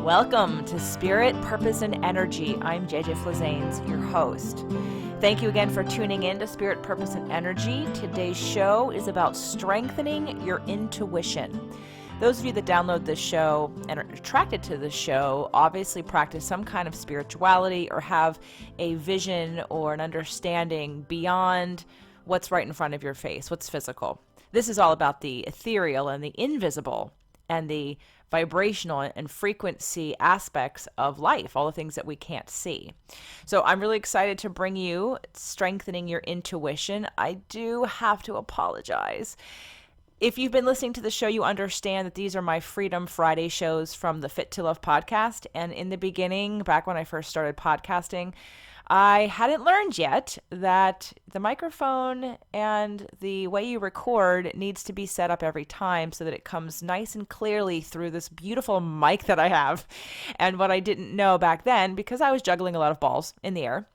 Welcome to Spirit, Purpose, and Energy. I'm JJ Flazanes, your host. Thank you again for tuning in to Spirit, Purpose, and Energy. Today's show is about strengthening your intuition. Those of you that download this show and are attracted to this show obviously practice some kind of spirituality or have a vision or an understanding beyond what's right in front of your face, what's physical. This is all about the ethereal and the invisible and the vibrational and frequency aspects of life, all the things that we can't see. So I'm really excited to bring you Strengthening Your Intuition. I do have to apologize. If you've been listening to the show, you understand that these are my Freedom Friday shows from the Fit to Love podcast. And in the beginning, back when I first started podcasting, I hadn't learned yet that the microphone and the way you record needs to be set up every time so that it comes nice and clearly through this beautiful mic that I have. And what I didn't know back then, because I was juggling a lot of balls in the air,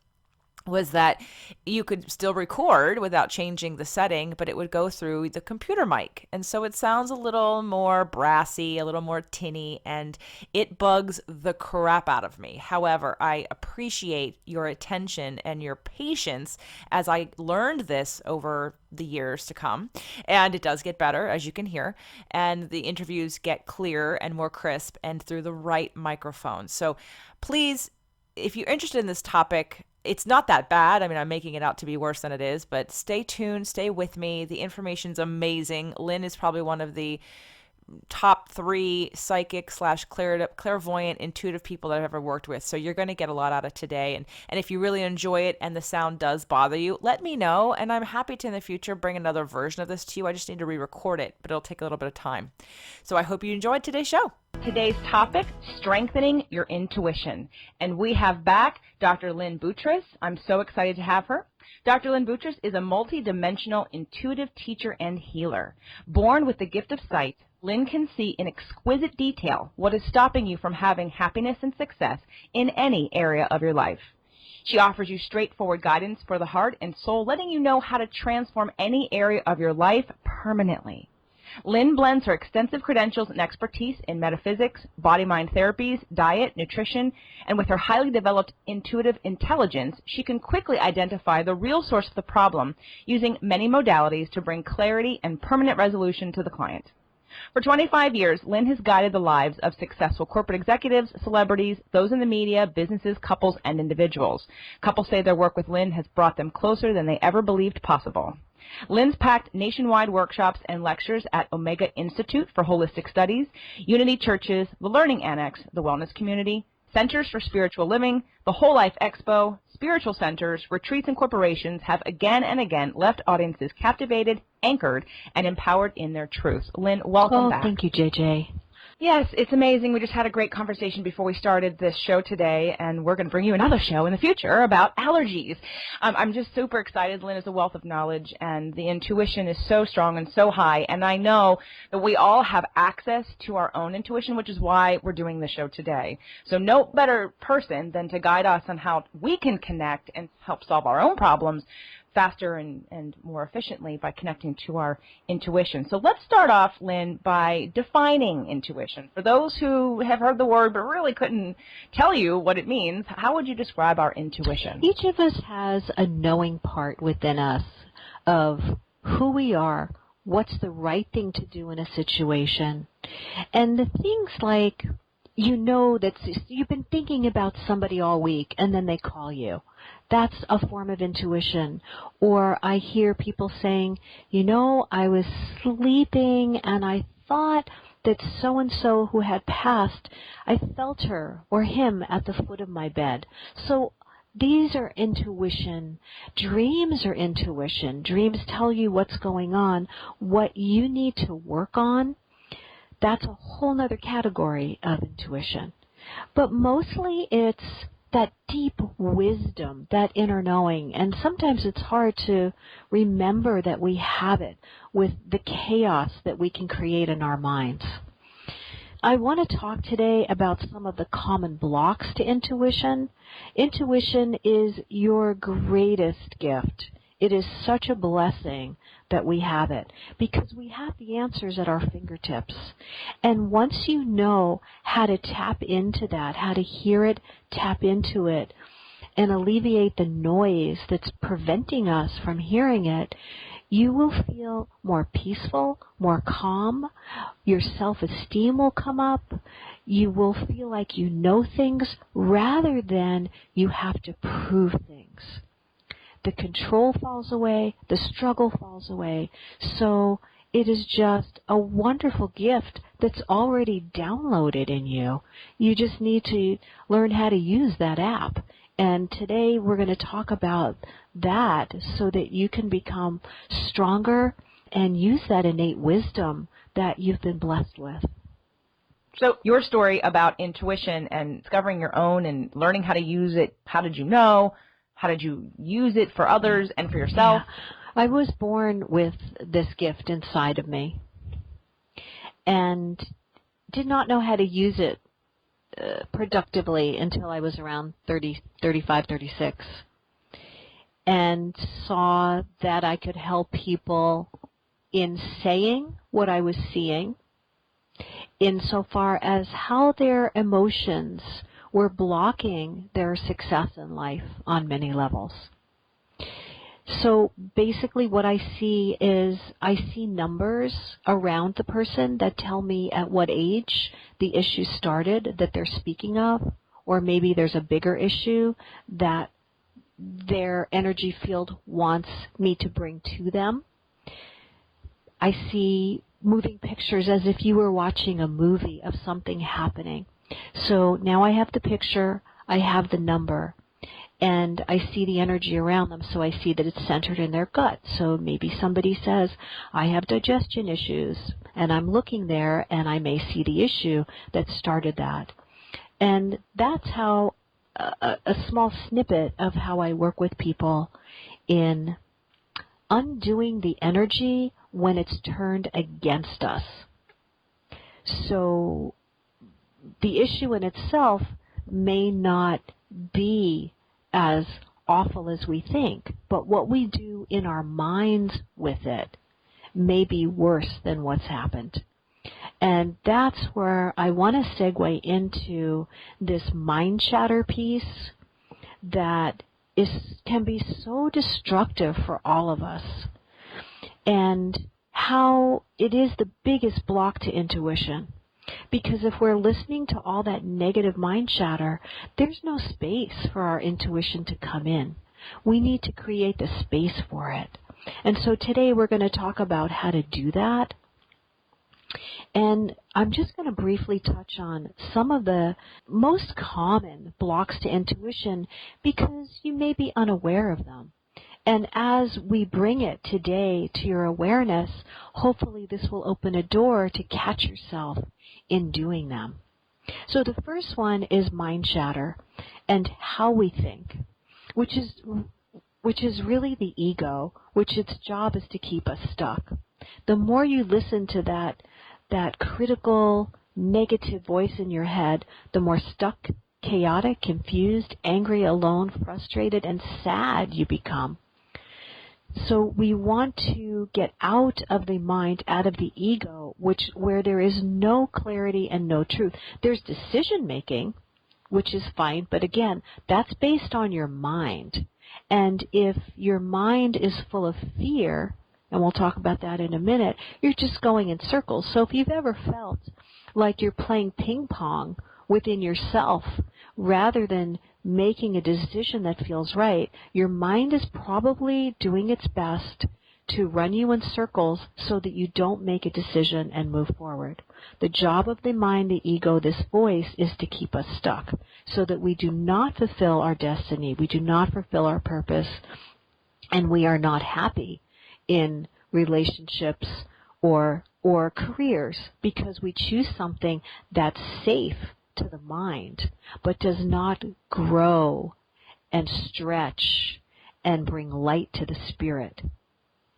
was that you could still record without changing the setting, but it would go through the computer mic. And so it sounds a little more brassy, a little more tinny, and it bugs the crap out of me. However, I appreciate your attention and your patience as I learned this over the years to come. And it does get better, as you can hear, and the interviews get clearer and more crisp and through the right microphone. So please, if you're interested in this topic, it's not that bad. I mean, I'm making it out to be worse than it is, but stay tuned, stay with me. The information's amazing. Lynne is probably one of the top 3 psychic / clairvoyant, intuitive people that I've ever worked with. So you're going to get a lot out of today. And if you really enjoy it and the sound does bother you, let me know. And I'm happy to in the future bring another version of this to you. I just need to re-record it, but it'll take a little bit of time. So I hope you enjoyed today's show. Today's topic, strengthening your intuition. And we have back Dr. Lynne Boutrous. I'm so excited to have her. Dr. Lynne Boutrous is a multidimensional intuitive teacher and healer. Born with the gift of sight, Lynne can see in exquisite detail what is stopping you from having happiness and success in any area of your life. She offers you straightforward guidance for the heart and soul, letting you know how to transform any area of your life permanently. Lynne blends her extensive credentials and expertise in metaphysics, body-mind therapies, diet, nutrition, and with her highly developed intuitive intelligence, she can quickly identify the real source of the problem using many modalities to bring clarity and permanent resolution to the client. For 25 years, Lynne has guided the lives of successful corporate executives, celebrities, those in the media, businesses, couples, and individuals. Couples say their work with Lynne has brought them closer than they ever believed possible. Lynne's packed nationwide workshops and lectures at Omega Institute for Holistic Studies, Unity Churches, the Learning Annex, the Wellness Community, Centers for Spiritual Living, the Whole Life Expo, spiritual centers, retreats, and corporations have again and again left audiences captivated, anchored, and empowered in their truths. Lynne, welcome back. Thank you, JJ. Yes, it's amazing. We just had a great conversation before we started this show today, and we're going to bring you another show in the future about allergies. I'm just super excited. Lynne is a wealth of knowledge, and the intuition is so strong and so high, and I know that we all have access to our own intuition, which is why we're doing the show today. So no better person than to guide us on how we can connect and help solve our own problems faster and more efficiently by connecting to our intuition. So let's start off, Lynne, by defining intuition. For those who have heard the word but really couldn't tell you what it means, how would you describe our intuition? Each of us has a knowing part within us of who we are, what's the right thing to do in a situation, and the things like, you know, that you've been thinking about somebody all week and then they call you. That's a form of intuition. Or I hear people saying, you know, I was sleeping and I thought that so-and-so who had passed, I felt her or him at the foot of my bed. So these are intuition. Dreams are intuition. Dreams tell you what's going on, what you need to work on. That's a whole other category of intuition. But mostly it's that deep wisdom, that inner knowing. And sometimes it's hard to remember that we have it with the chaos that we can create in our minds. I want to talk today about some of the common blocks to intuition. Intuition is your greatest gift. It is such a blessing that we have it, because we have the answers at our fingertips. And once you know how to tap into that, how to hear it, tap into it, and alleviate the noise that's preventing us from hearing it, you will feel more peaceful, more calm. Your self-esteem will come up. You will feel like you know things rather than you have to prove things. The control falls away, the struggle falls away. So it is just a wonderful gift that's already downloaded in you. You just need to learn how to use that app. And today we're going to talk about that so that you can become stronger and use that innate wisdom that you've been blessed with. So your story about intuition and discovering your own and learning how to use it, how did you know? How did you use it for others and for yourself? Yeah. I was born with this gift inside of me and did not know how to use it productively until I was around 35, 36, and saw that I could help people in saying what I was seeing, insofar as how their emotions were blocking their success in life on many levels. So basically what I see is I see numbers around the person that tell me at what age the issue started that they're speaking of, or maybe there's a bigger issue that their energy field wants me to bring to them. I see moving pictures as if you were watching a movie of something happening. So now I have the picture, I have the number, and I see the energy around them, so I see that it's centered in their gut. So maybe somebody says, I have digestion issues, and I'm looking there, and I may see the issue that started that. And that's how a small snippet of how I work with people in undoing the energy when it's turned against us. So the issue in itself may not be as awful as we think, but what we do in our minds with it may be worse than what's happened. And that's where I want to segue into this mind chatter piece that can be so destructive for all of us, and how it is the biggest block to intuition. Because if we're listening to all that negative mind chatter, there's no space for our intuition to come in. We need to create the space for it. And so today we're going to talk about how to do that. And I'm just going to briefly touch on some of the most common blocks to intuition because you may be unaware of them. And as we bring it today to your awareness, hopefully this will open a door to catch yourself in doing them. So the first one is mind chatter and how we think, which is really the ego, which its job is to keep us stuck. The more you listen to that critical, negative voice in your head, the more stuck, chaotic, confused, angry, alone, frustrated, and sad you become. So we want to get out of the mind, out of the ego, where there is no clarity and no truth. There's decision making, which is fine, but again, that's based on your mind. And if your mind is full of fear, and we'll talk about that in a minute, you're just going in circles. So if you've ever felt like you're playing ping pong within yourself rather than making a decision that feels right, your mind is probably doing its best to run you in circles so that you don't make a decision and move forward. The job of the mind, the ego, this voice, is to keep us stuck so that we do not fulfill our destiny, we do not fulfill our purpose, and we are not happy in relationships or careers because we choose something that's safe to the mind but does not grow and stretch and bring light to the spirit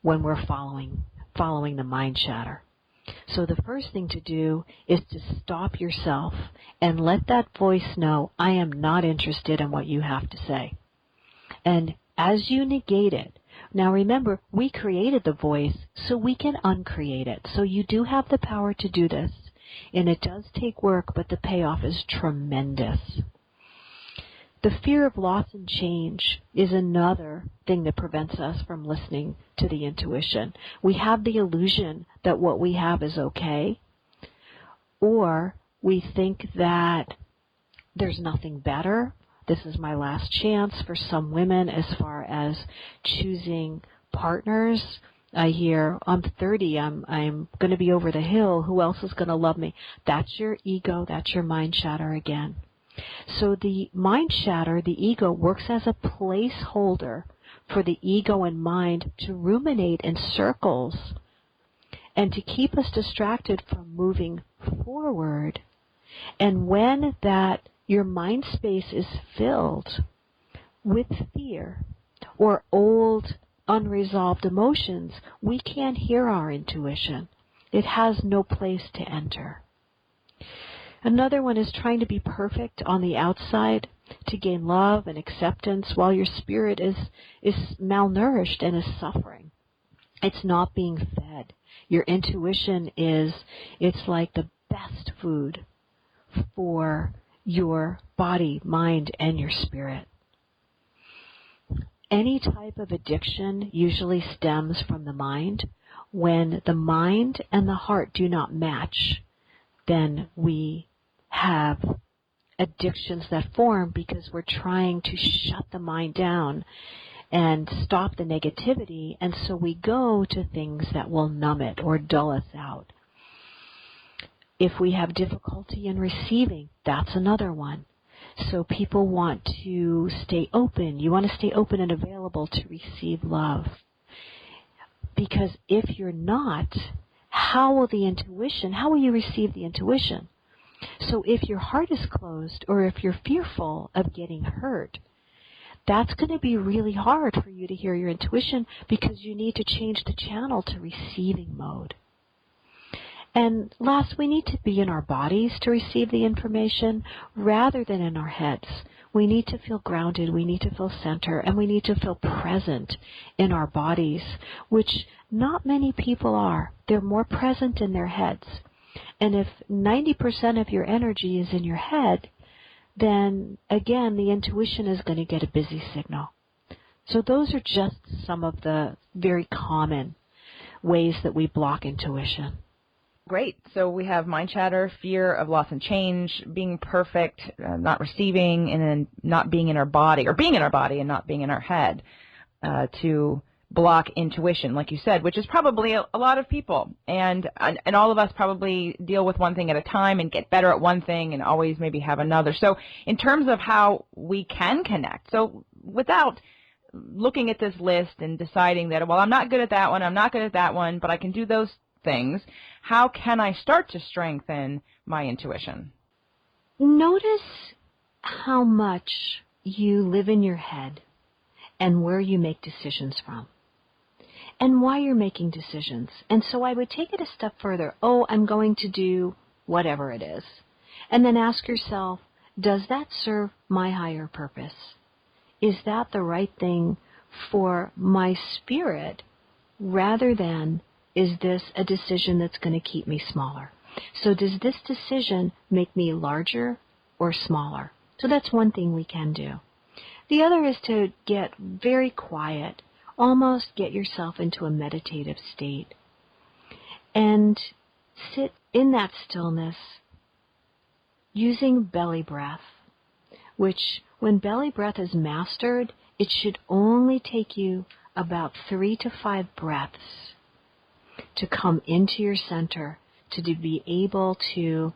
when we're following the mind chatter. So the first thing to do is to stop yourself and let that voice know, I am not interested in what you have to say. And as you negate it, Now remember, we created the voice, so we can uncreate it. So you do have the power to do this. And it does take work, but the payoff is tremendous. The fear of loss and change is another thing that prevents us from listening to the intuition. We have the illusion that what we have is okay, or we think that there's nothing better. This is my last chance for some women as far as choosing partners. I hear, I'm 30, I'm going to be over the hill, who else is going to love me? That's your ego, that's your mind chatter again. So the mind chatter, the ego, works as a placeholder for the ego and mind to ruminate in circles and to keep us distracted from moving forward. And when that your mind space is filled with fear or old unresolved emotions, we can't hear our intuition. It has no place to enter. Another one is trying to be perfect on the outside to gain love and acceptance while your spirit is malnourished and is suffering. It's not being fed. Your intuition it's like the best food for your body, mind, and your spirit. Any type of addiction usually stems from the mind. When the mind and the heart do not match, then we have addictions that form because we're trying to shut the mind down and stop the negativity, and so we go to things that will numb it or dull us out. If we have difficulty in receiving, that's another one. So people want to stay open. You want to stay open and available to receive love. Because if you're not, how will you receive the intuition? So if your heart is closed or if you're fearful of getting hurt, that's going to be really hard for you to hear your intuition because you need to change the channel to receiving mode. And last, we need to be in our bodies to receive the information rather than in our heads. We need to feel grounded, we need to feel centered, and we need to feel present in our bodies, which not many people are. They're more present in their heads. And if 90% of your energy is in your head, then again, the intuition is going to get a busy signal. So those are just some of the very common ways that we block intuition. Great. So we have mind chatter, fear of loss and change, being perfect, not receiving, and then not being in our body, or being in our body and not being in our head, to block intuition, like you said, which is probably a lot of people. And all of us probably deal with one thing at a time and get better at one thing and always maybe have another. So in terms of how we can connect, so without looking at this list and deciding that, well, I'm not good at that one, I'm not good at that one, but I can do those things, how can I start to strengthen my intuition? Notice how much you live in your head and where you make decisions from and why you're making decisions. And so I would take it a step further. Oh, I'm going to do whatever it is. And then ask yourself, does that serve my higher purpose? Is that the right thing for my spirit rather than is this a decision that's going to keep me smaller? So does this decision make me larger or smaller? So that's one thing we can do. The other is to get very quiet, almost get yourself into a meditative state and sit in that stillness using belly breath, which when belly breath is mastered, it should only take you about 3 to 5 breaths to come into your center, to be able to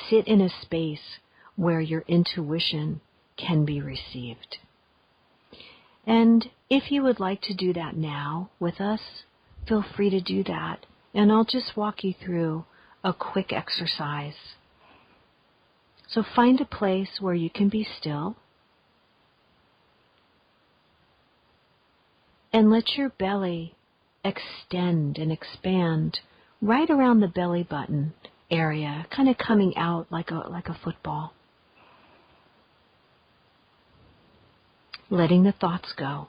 sit in a space where your intuition can be received. And if you would like to do that now with us, feel free to do that. And I'll just walk you through a quick exercise. So find a place where you can be still. And let your belly extend and expand right around the belly button area, kind of coming out like a football. Letting the thoughts go.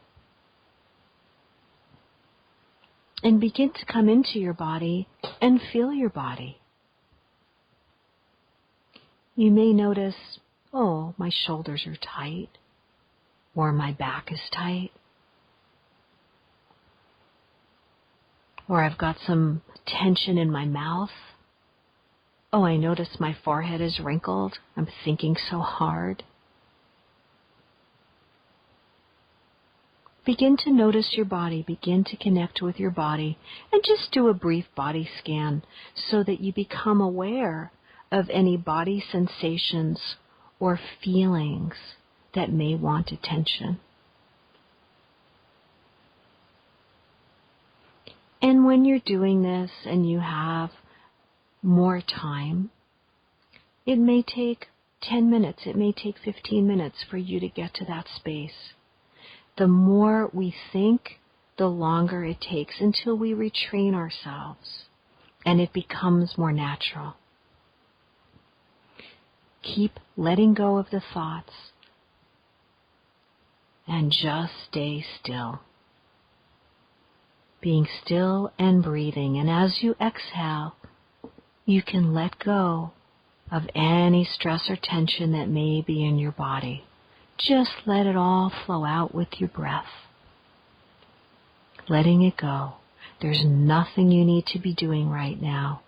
And begin to come into your body and feel your body. You may notice, oh, my shoulders are tight, or my back is tight, or I've got some tension in my mouth. Oh, I notice my forehead is wrinkled. I'm thinking so hard. Begin to notice your body. Begin to connect with your body. And just do a brief body scan so that you become aware of any body sensations or feelings that may want attention. And when you're doing this and you have more time, it may take 10 minutes, it may take 15 minutes for you to get to that space. The more we think, the longer it takes until we retrain ourselves and it becomes more natural. Keep letting go of the thoughts and just stay still. Being still and breathing, and as you exhale, you can let go of any stress or tension that may be in your body. Just let it all flow out with your breath. Letting it go. There's nothing you need to be doing right now.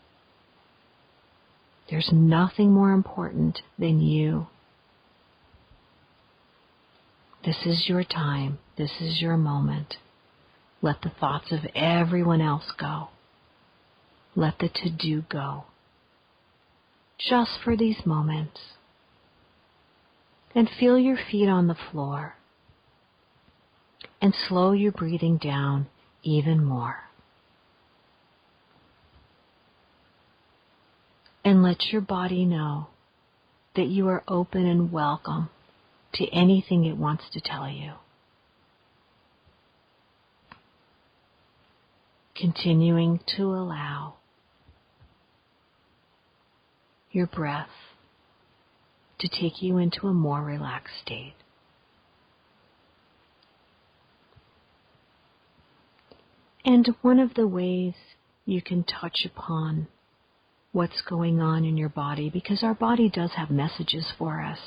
There's nothing more important than you. This is your time. This is your moment. Let the thoughts of everyone else go. Let the to-do go. Just for these moments. And feel your feet on the floor. And slow your breathing down even more. And let your body know that you are open and welcome to anything it wants to tell you. Continuing to allow your breath to take you into a more relaxed state. And one of the ways you can touch upon what's going on in your body, because our body does have messages for us,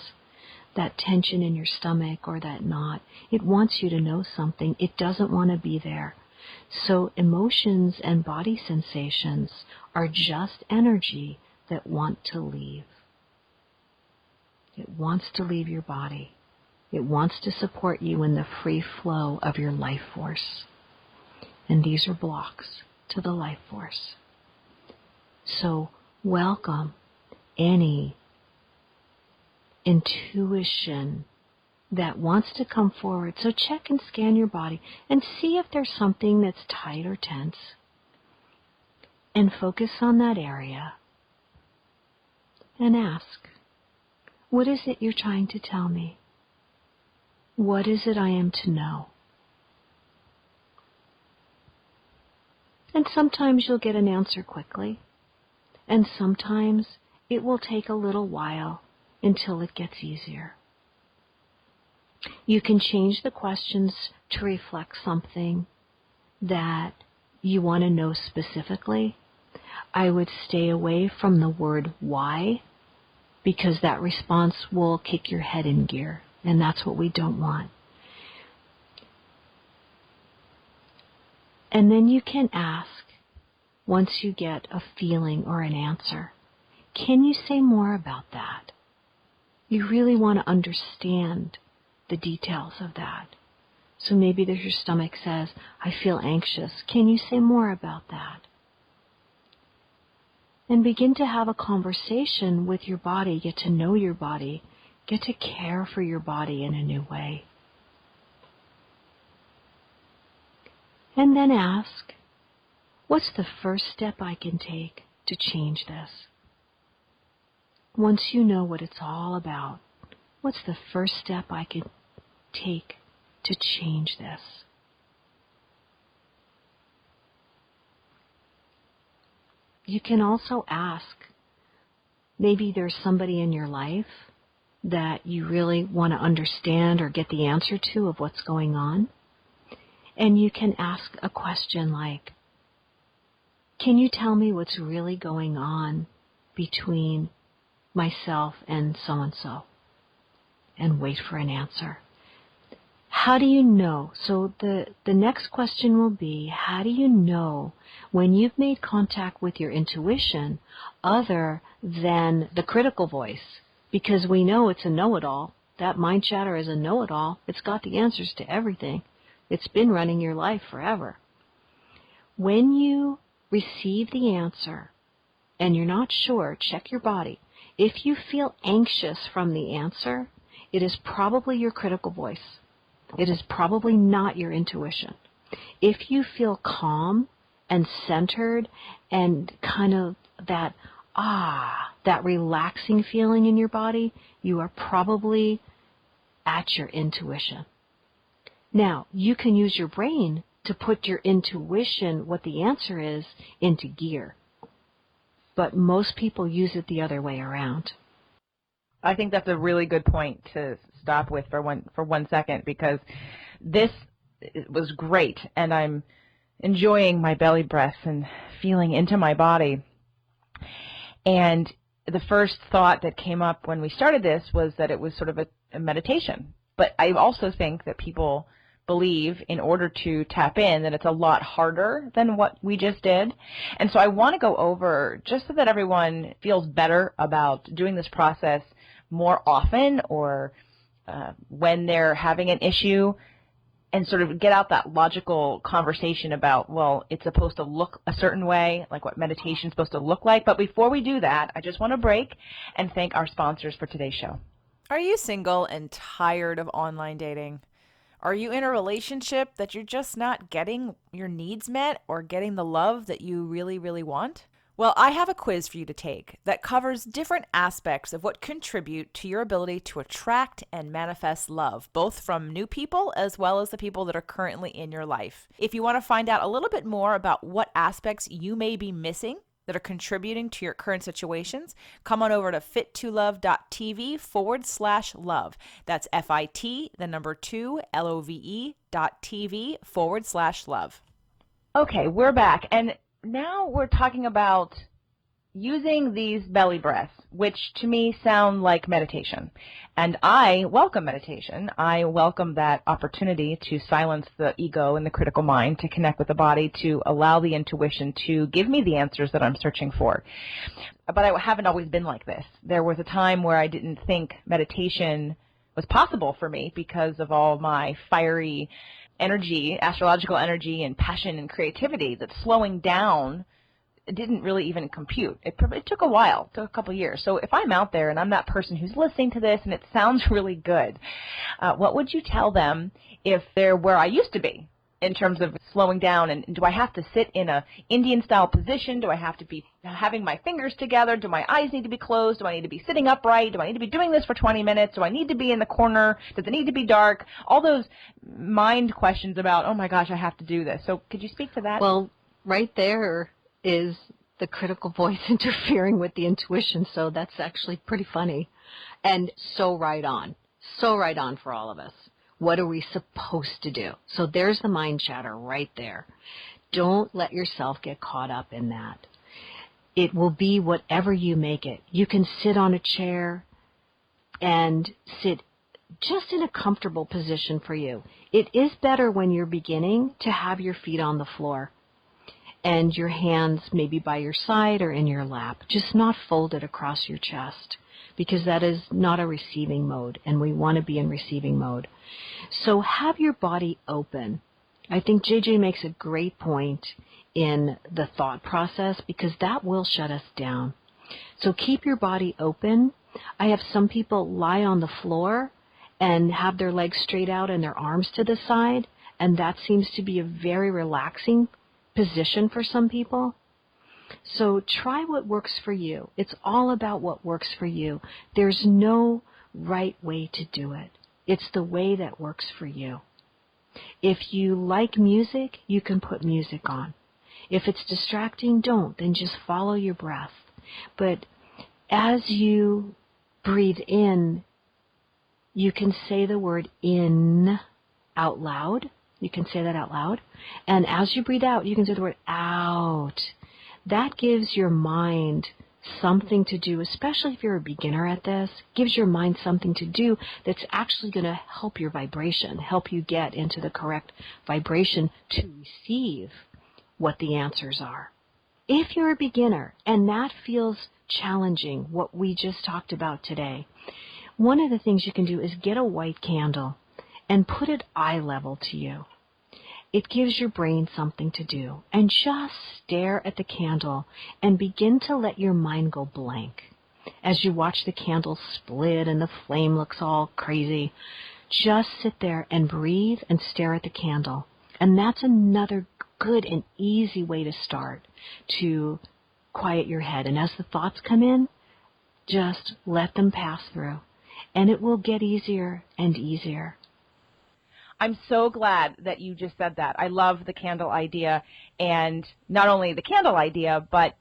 that tension in your stomach or that knot, it wants you to know something. It doesn't want to be there. So emotions and body sensations are just energy that want to leave. It wants to leave your body. It wants to support you in the free flow of your life force. And these are blocks to the life force. So welcome any intuition that wants to come forward. So check and scan your body and see if there's something that's tight or tense. And focus on that area. And ask, what is it you're trying to tell me? What is it I am to know? And sometimes you'll get an answer quickly. And sometimes it will take a little while until it gets easier. You can change the questions to reflect something that you want to know specifically. I would stay away from the word why, because that response will kick your head in gear, and that's what we don't want. And then you can ask, once you get a feeling or an answer, can you say more about that? You really want to understand the details of that. So maybe your stomach says, I feel anxious. Can you say more about that? And begin to have a conversation with your body, get to know your body, get to care for your body in a new way. And then ask, what's the first step I can take to change this? Once you know what it's all about, what's the first step I can take to change this? You can also ask, maybe there's somebody in your life that you really want to understand or get the answer to of what's going on. And you can ask a question like, can you tell me what's really going on between myself and so-and-so? And wait for an answer. How do you know? So the next question will be, how do you know when you've made contact with your intuition other than the critical voice? Because we know it's a know-it-all. That mind chatter is a know-it-all. It's got the answers to everything. It's been running your life forever. When you receive the answer and you're not sure, check your body. If you feel anxious from the answer, it is probably your critical voice. It is probably not your intuition. If you feel calm and centered and kind of that relaxing feeling in your body, you are probably at your intuition. Now, you can use your brain to put your intuition, what the answer is, into gear. But most people use it the other way around. I think that's a really good point to stop with for one second, because this was great, and I'm enjoying my belly breaths and feeling into my body. And the first thought that came up when we started this was that it was sort of a meditation. But I also think that people believe, in order to tap in, that it's a lot harder than what we just did. And so I want to go over, just so that everyone feels better about doing this process more often, or when they're having an issue, and sort of get out that logical conversation about, well, it's supposed to look a certain way, like what meditation is supposed to look like. But before we do that, I just want to break and thank our sponsors for today's show. Are you single and tired of online dating? Are you in a relationship that you're just not getting your needs met or getting the love that you really, really want? Well, I have a quiz for you to take that covers different aspects of what contribute to your ability to attract and manifest love, both from new people as well as the people that are currently in your life. If you want to find out a little bit more about what aspects you may be missing that are contributing to your current situations, come on over to fit2love.tv/love. That's FIT2love.tv/love. Okay, we're back. And now we're talking about using these belly breaths, which to me sound like meditation. And I welcome meditation. I welcome that opportunity to silence the ego and the critical mind, to connect with the body, to allow the intuition to give me the answers that I'm searching for. But I haven't always been like this. There was a time where I didn't think meditation was possible for me because of all my fiery energy, astrological energy and passion and creativity, that slowing down didn't really even compute. It took a while, it took a couple years. So if I'm out there and I'm that person who's listening to this and it sounds really good, what would you tell them if they're where I used to be in terms of slowing down? And do I have to sit in a Indian style position? Do I have to be having my fingers together? Do my eyes need to be closed? Do I need to be sitting upright? Do I need to be doing this for 20 minutes? Do I need to be in the corner? Does it need to be dark? All those mind questions about, oh my gosh, I have to do this. So could you speak to that? Well, right there is the critical voice interfering with the intuition, so that's actually pretty funny and so right on for all of us. What are we supposed to do? So there's the mind chatter right there. Don't let yourself get caught up in that. It will be whatever you make it. You can sit on a chair and sit just in a comfortable position for you. It is better when you're beginning to have your feet on the floor and your hands maybe by your side or in your lap, just not folded across your chest, because that is not a receiving mode, and we want to be in receiving mode. So have your body open. I think JJ makes a great point in the thought process, because that will shut us down. So keep your body open. I have some people lie on the floor and have their legs straight out and their arms to the side, and that seems to be a very relaxing position for some people. So try what works for you. It's all about what works for you. There's no right way to do it. It's the way that works for you. If you like music, you can put music on. If it's distracting, don't. Then just follow your breath. But as you breathe in, you can say the word in out loud. You can say that out loud. And as you breathe out, you can say the word out. that gives your mind something to do, especially if you're a beginner at this, gives your mind something to do that's actually going to help your vibration, help you get into the correct vibration to receive what the answers are. If you're a beginner and that feels challenging, what we just talked about today, one of the things you can do is get a white candle and put it eye level to you. It gives your brain something to do. And just stare at the candle and begin to let your mind go blank. As you watch the candle split and the flame looks all crazy, just sit there and breathe and stare at the candle. And that's another good and easy way to start to quiet your head. And as the thoughts come in, just let them pass through. And it will get easier and easier. I'm so glad that you just said that. I love the candle idea, and not only the candle idea, but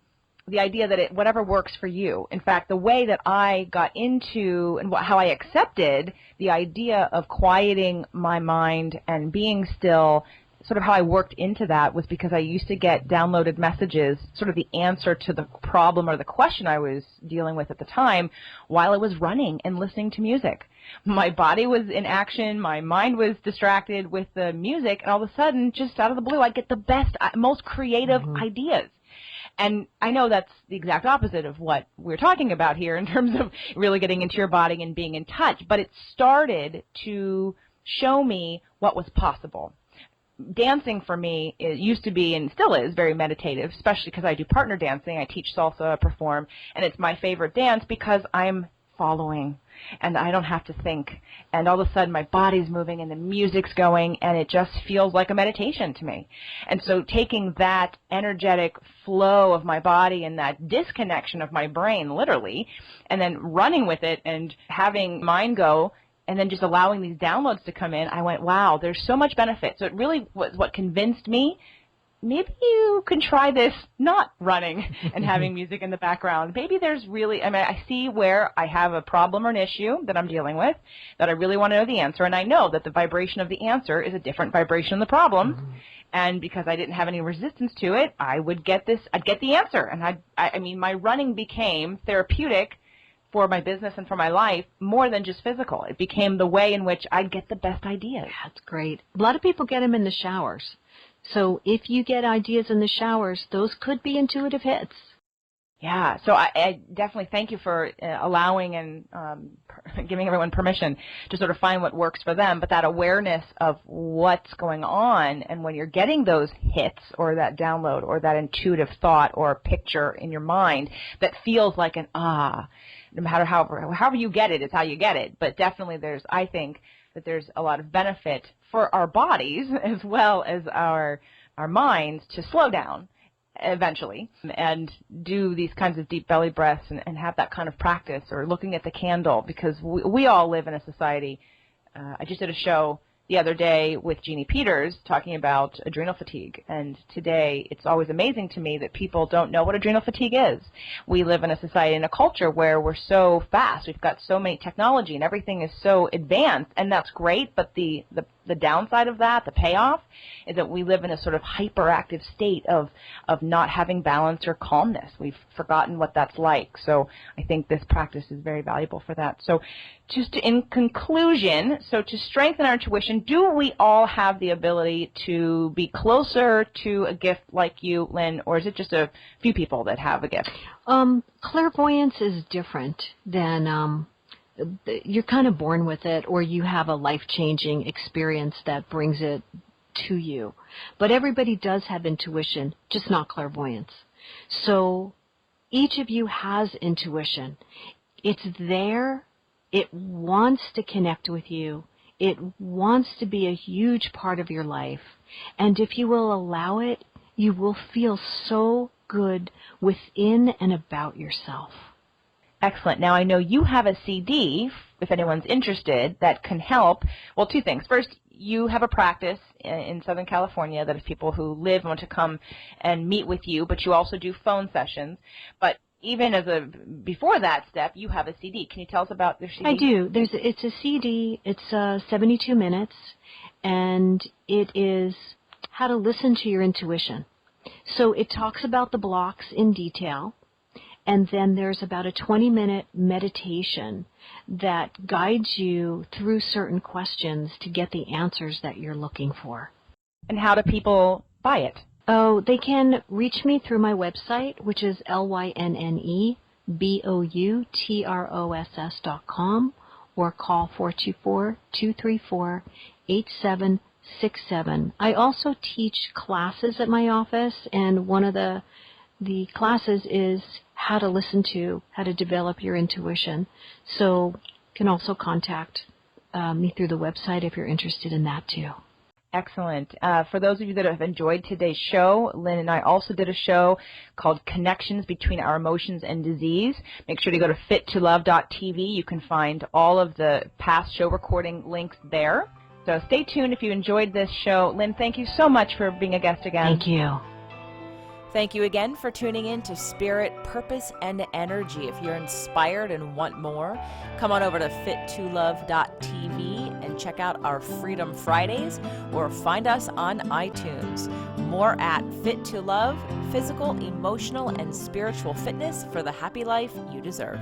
the idea that whatever works for you. In fact, the way that I got into and how I accepted the idea of quieting my mind and being still, sort of how I worked into that was because I used to get downloaded messages, sort of the answer to the problem or the question I was dealing with at the time while I was running and listening to music. My body was in action, my mind was distracted with the music, and all of a sudden, just out of the blue, I'd get the best, most creative ideas. And I know that's the exact opposite of what we're talking about here in terms of really getting into your body and being in touch, but it started to show me what was possible. Dancing for me, it used to be and still is very meditative, especially because I do partner dancing. I teach salsa, perform, and it's my favorite dance because I'm following and I don't have to think. And all of a sudden my body's moving and the music's going and it just feels like a meditation to me. And so taking that energetic flow of my body and that disconnection of my brain, literally, and then running with it and having mind go, and then just allowing these downloads to come in, I went, wow, there's so much benefit. So it really was what convinced me, maybe you can try this not running and having music in the background. Maybe there's really, I see where I have a problem or an issue that I'm dealing with, that I really want to know the answer, and I know that the vibration of the answer is a different vibration than the problem. And because I didn't have any resistance to it, I'd get the answer. And my running became therapeutic for my business and for my life more than just physical. It became the way in which I'd get the best ideas. That's great. A lot of people get them in the showers. So if you get ideas in the showers, those could be intuitive hits. Yeah, so I definitely thank you for allowing and giving everyone permission to sort of find what works for them, but that awareness of what's going on, and when you're getting those hits or that download or that intuitive thought or picture in your mind that feels like an no matter however you get it, it's how you get it, but definitely I think that there's a lot of benefit for our bodies as well as our minds to slow down eventually and do these kinds of deep belly breaths and have that kind of practice, or looking at the candle, because we all live in a society. I just did a show the other day with Jeannie Peters talking about adrenal fatigue, and today it's always amazing to me that people don't know what adrenal fatigue is. We live in a society and a culture where we're so fast, we've got so many technology and everything is so advanced, and that's great, but the downside of that, the payoff, is that we live in a sort of hyperactive state of not having balance or calmness. We've forgotten what that's like. So I think this practice is very valuable for that. So just in conclusion, so to strengthen our intuition, do we all have the ability to be closer to a gift like you, Lynne, or is it just a few people that have a gift? Clairvoyance is different than you're kind of born with it, or you have a life-changing experience that brings it to you. But everybody does have intuition, just not clairvoyance. So each of you has intuition. It's there. It wants to connect with you. It wants to be a huge part of your life. And if you will allow it, you will feel so good within and about yourself. Excellent. Now, I know you have a CD, if anyone's interested, that can help. Well, two things. First, you have a practice in Southern California that is people who live and want to come and meet with you, but you also do phone sessions. But even before that step, you have a CD. Can you tell us about your CD? I do. It's a CD. It's 72 minutes, and it is how to listen to your intuition. So it talks about the blocks in detail, and then there's about a 20-minute meditation that guides you through certain questions to get the answers that you're looking for. And how do people buy it? Oh, they can reach me through my website, which is lynneboutross.com, or call 424-234-8767. I also teach classes at my office, and one of the classes is how to listen to, how to develop your intuition. So you can also contact me through the website if you're interested in that too. Excellent. For those of you that have enjoyed today's show, Lynne and I also did a show called Connections Between Our Emotions and Disease. Make sure to go to fittolove.tv. You can find all of the past show recording links there. So stay tuned if you enjoyed this show. Lynne, thank you so much for being a guest again. Thank you. Thank you again for tuning in to Spirit, Purpose, and Energy. If you're inspired and want more, come on over to fittolove.tv and check out our Freedom Fridays, or find us on iTunes. More at Fit to Love, physical, emotional, and spiritual fitness for the happy life you deserve.